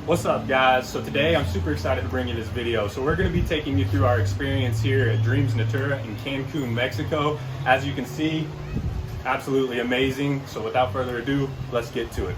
What's up, guys? So today I'm super excited to bring you this video. So we're going to be taking you through our experience here at Dreams Natura in Cancun, Mexico. As you can see, absolutely amazing. So without further ado, let's get to it.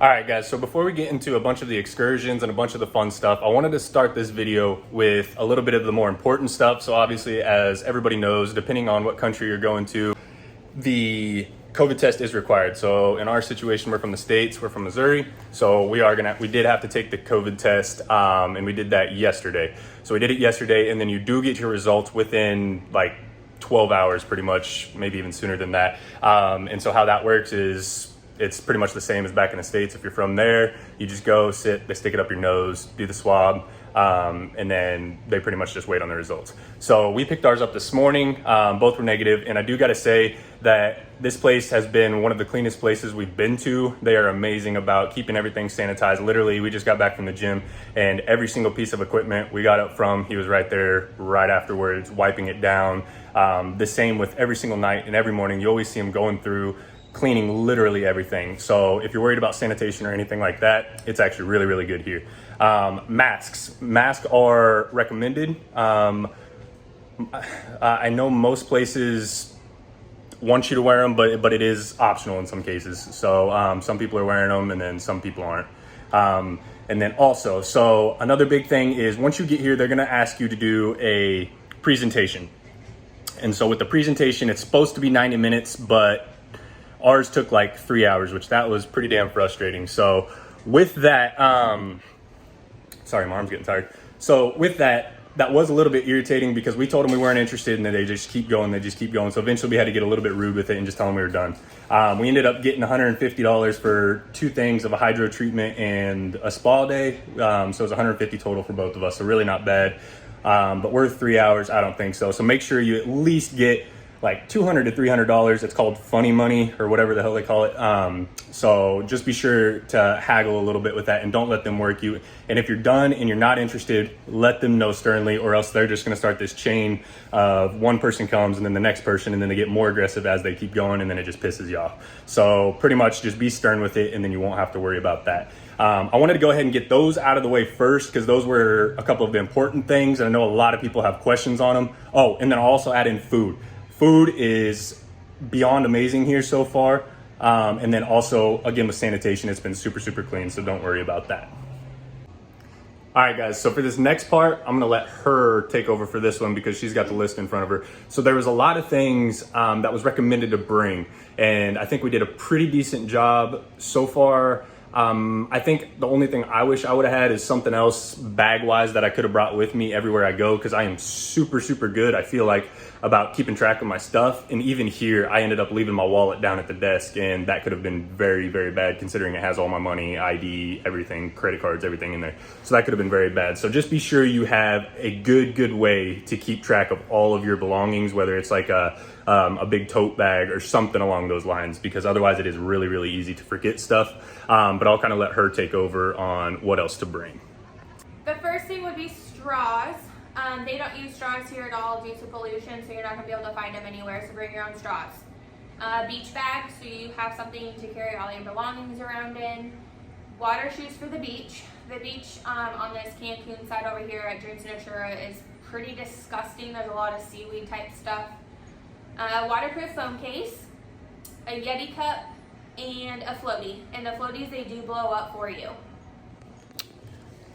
All right, guys, so before we get into a bunch of the excursions and a bunch of the fun stuff, I wanted to start this video with a little bit of the more important stuff. So obviously, as everybody knows, depending on what country you're going to, the COVID test is required. So in our situation, we're from the States, we're from Missouri. So we did have to take the COVID test, and we did that yesterday. So we did it yesterday, and then you do get your results within like 12 hours, pretty much, maybe even sooner than that. And so how that works is, it's pretty much the same as back in the States. If you're from there, you just go sit, they stick it up your nose, do the swab. and then they pretty much just wait on the results. So we picked ours up this morning. Both were negative, and I do got to say that this place has been one of the cleanest places we've been to. They are amazing about keeping everything sanitized. Literally, we just got back from the gym, and every single piece of equipment we got up from, he was right there right afterwards, wiping it down. The same with every single night and every morning. You always see him going through, cleaning literally everything. So if you're worried about sanitation or anything like that, it's actually really, really good here. Masks are recommended. I know most places want you to wear them, but it is optional in some cases. So some people are wearing them and then some people aren't. And then also, so another big thing is once you get here, they're gonna ask you to do a presentation. And so with the presentation, it's supposed to be 90 minutes, but ours took like 3 hours, which that was pretty damn frustrating. So with that, sorry, my arm's getting tired. So with that was a little bit irritating because we told them we weren't interested and then they just keep going. So eventually we had to get a little bit rude with it and just tell them we were done. We ended up getting $150 for 2 things of a hydro treatment and a spa day. So it was $150 total for both of us. So really not bad. But worth 3 hours? I don't think so. So make sure you at least get like $200 to $300. It's called funny money or whatever the hell they call it. So just be sure to haggle a little bit with that and don't let them work you. And if you're done and you're not interested, let them know sternly, or else they're just going to start this chain of one person comes and then the next person, and then they get more aggressive as they keep going, and then it just pisses you off. So pretty much just be stern with it, and then you won't have to worry about that. I wanted to go ahead and get those out of the way first because those were a couple of the important things, and I know a lot of people have questions on them. Oh, and then I'll also add in food. Food is beyond amazing here so far. And then also, again, with sanitation, it's been super, super clean, so don't worry about that. All right, guys, so for this next part, I'm gonna let her take over for this one because she's got the list in front of her. So there was a lot of things that was recommended to bring, and I think we did a pretty decent job so far. I think the only thing I wish I would have had is something else bag-wise that I could have brought with me everywhere I go, because I am super, super good, I feel like, about keeping track of my stuff. And even here, I ended up leaving my wallet down at the desk, and that could have been very, very bad considering it has all my money, ID, everything, credit cards, everything in there. So that could have been very bad. So just be sure you have a good way to keep track of all of your belongings, whether it's like a big tote bag or something along those lines, because otherwise it is really, really easy to forget stuff. But I'll kind of let her take over on what else to bring. The first thing would be straws. They don't use straws here at all due to pollution, so you're not going to be able to find them anywhere, so bring your own straws. Beach bags, so you have something to carry all your belongings around in. Water shoes for the beach. The beach on this Cancun side over here at Natura is pretty disgusting. There's a lot of seaweed type stuff. Waterproof phone case, a Yeti cup, and a floaty. And the floaties, they do blow up for you.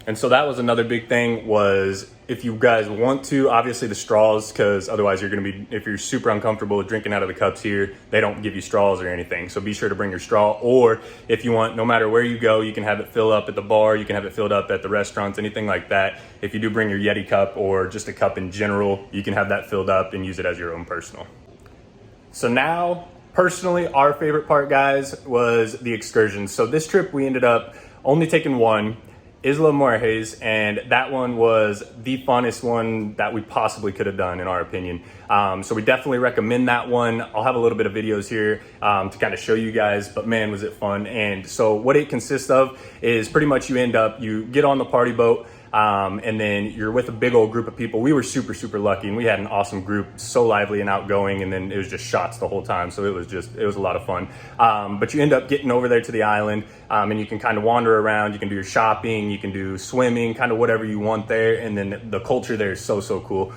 And so that was another big thing, was if you guys want to, obviously the straws, because otherwise you're going to be, if you're super uncomfortable with drinking out of the cups here, they don't give you straws or anything. So be sure to bring your straw, or if you want, no matter where you go, you can have it fill up at the bar, you can have it filled up at the restaurants, anything like that. If you do bring your Yeti cup or just a cup in general, you can have that filled up and use it as your own personal. So now, personally, our favorite part, guys, was the excursions. So this trip we ended up only taking one, Isla Mujeres, and that one was the funnest one that we possibly could have done, in our opinion. So we definitely recommend that one. I'll have a little bit of videos here to kind of show you guys, but man, was it fun. And so what it consists of is pretty much you get on the party boat, and then you're with a big old group of people. We were super, super lucky, and we had an awesome group, so lively and outgoing, and then it was just shots the whole time. So it was a lot of fun. But you end up getting over there to the island, and you can kind of wander around. You can do your shopping, you can do swimming, kind of whatever you want there. And then the culture there is so, so cool.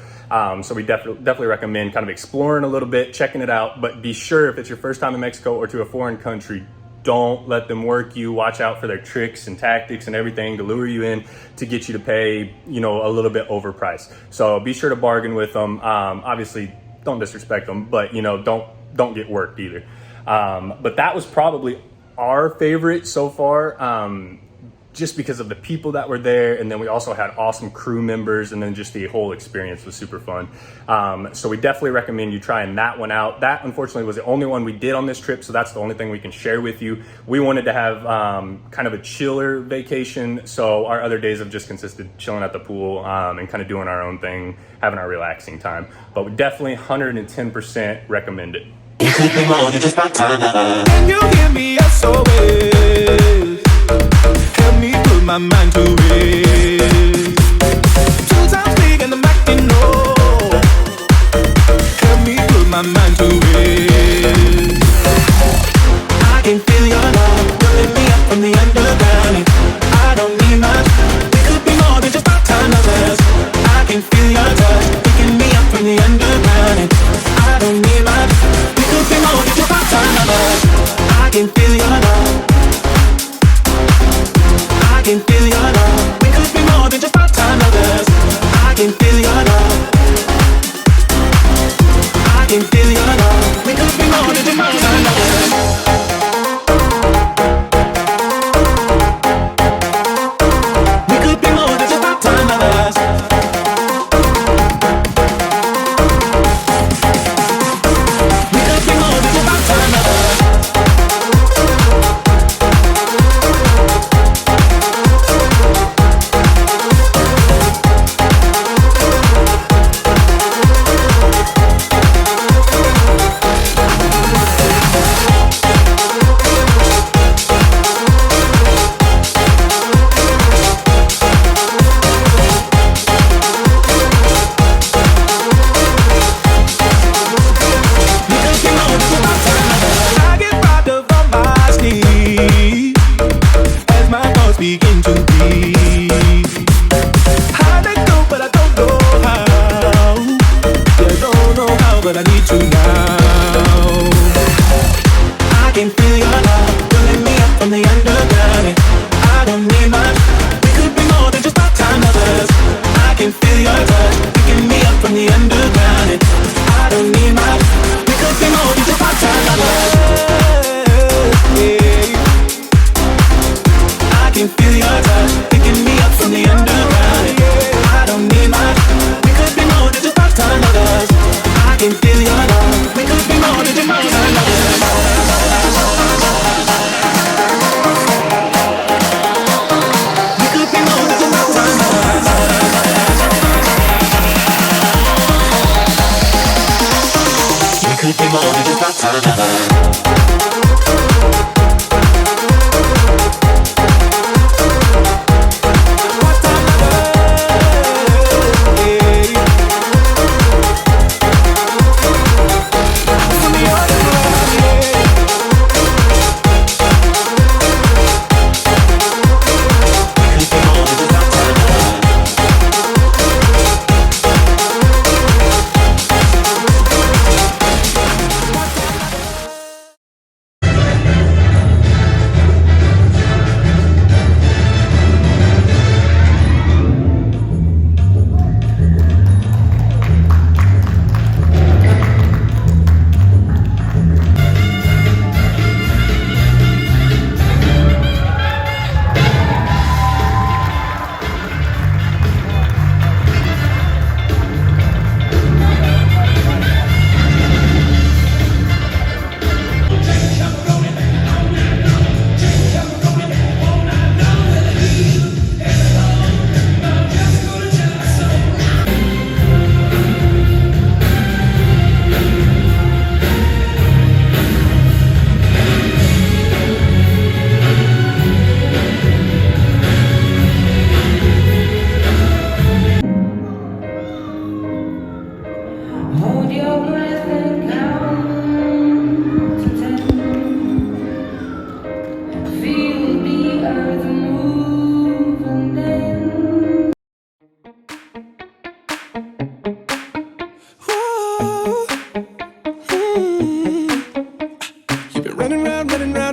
So we definitely recommend kind of exploring a little bit, checking it out, but be sure if it's your first time in Mexico or to a foreign country, don't let them work you. Watch out for their tricks and tactics and everything to lure you in to get you to pay, a little bit overpriced. So be sure to bargain with them. Obviously, don't disrespect them, but don't get worked either. But that was probably our favorite so far. just because of the people that were there. And then we also had awesome crew members, and then just the whole experience was super fun. So we definitely recommend you trying that one out. That unfortunately was the only one we did on this trip, so that's the only thing we can share with you. We wanted to have kind of a chiller vacation, so our other days have just consisted chilling at the pool and kind of doing our own thing, having our relaxing time. But we definitely 110% recommend it. You could be more than just my time. Can you hear me? SOS. Help me put my mind to rest. 2 times big and I'm acting low. Help me put my mind to rest. I can feel your love pulling me up from the underground. I don't need much. We could be more than just our time lovers. I can feel your touch picking me up from the underground. I don't need much. We could be more than just our time lovers. I can feel your love. I can feel your love. We could be more than just our time lovers. I can feel your love. I can feel your love. We could be more than just our time lovers.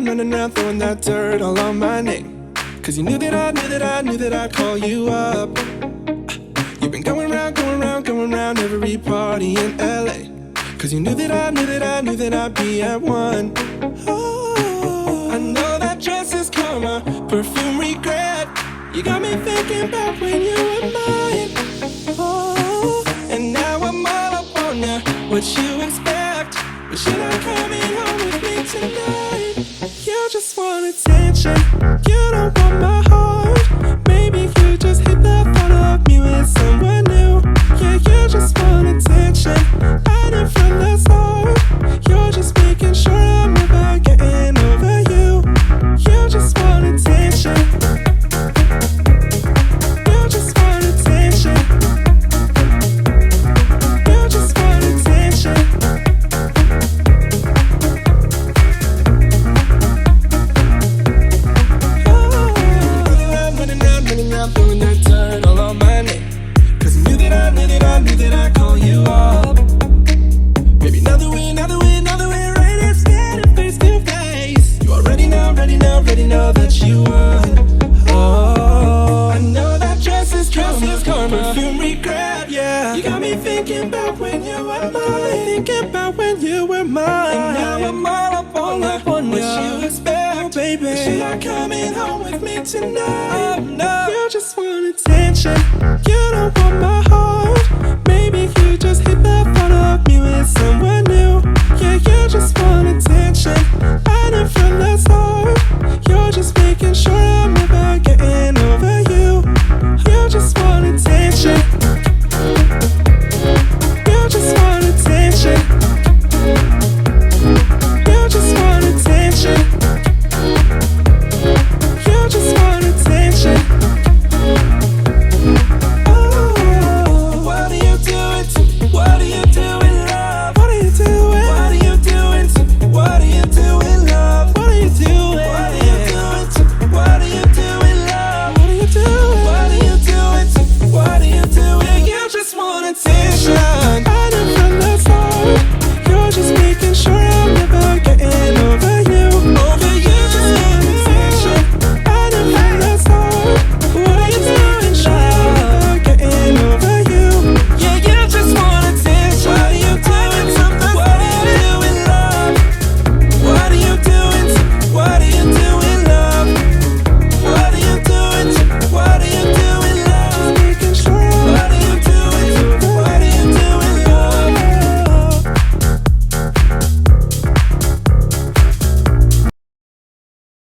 Running around throwing that dirt all on my name. Cause you knew that I'd call you up. You've been going round every party in LA. Cause you knew that I'd be at one. Oh, I know that dress is karma, perfume regret. You got me thinking about when you were mine. Oh, and now I'm all up on ya. What you expect? But you're not coming home with me tonight. You just want attention. You don't want my heart. Maybe you just hate the thought of me with someone new. Yeah, you just want attention. I didn't from the start. You're just making sure I'm never getting over you. You just want attention. You just want attention. You just want attention. Running around, doing that turn all on my neck. 'Cause I knew that I call you up. Baby, now that we're right here standing face to face. You already know that you would. Oh, I know that dress is karma. Perfume regret, yeah. You got me thinking about when you were mine. Thinking about when you were mine. And now I'm all up on what you expect, baby. But you're not coming home with me tonight. No, you just want attention. You don't want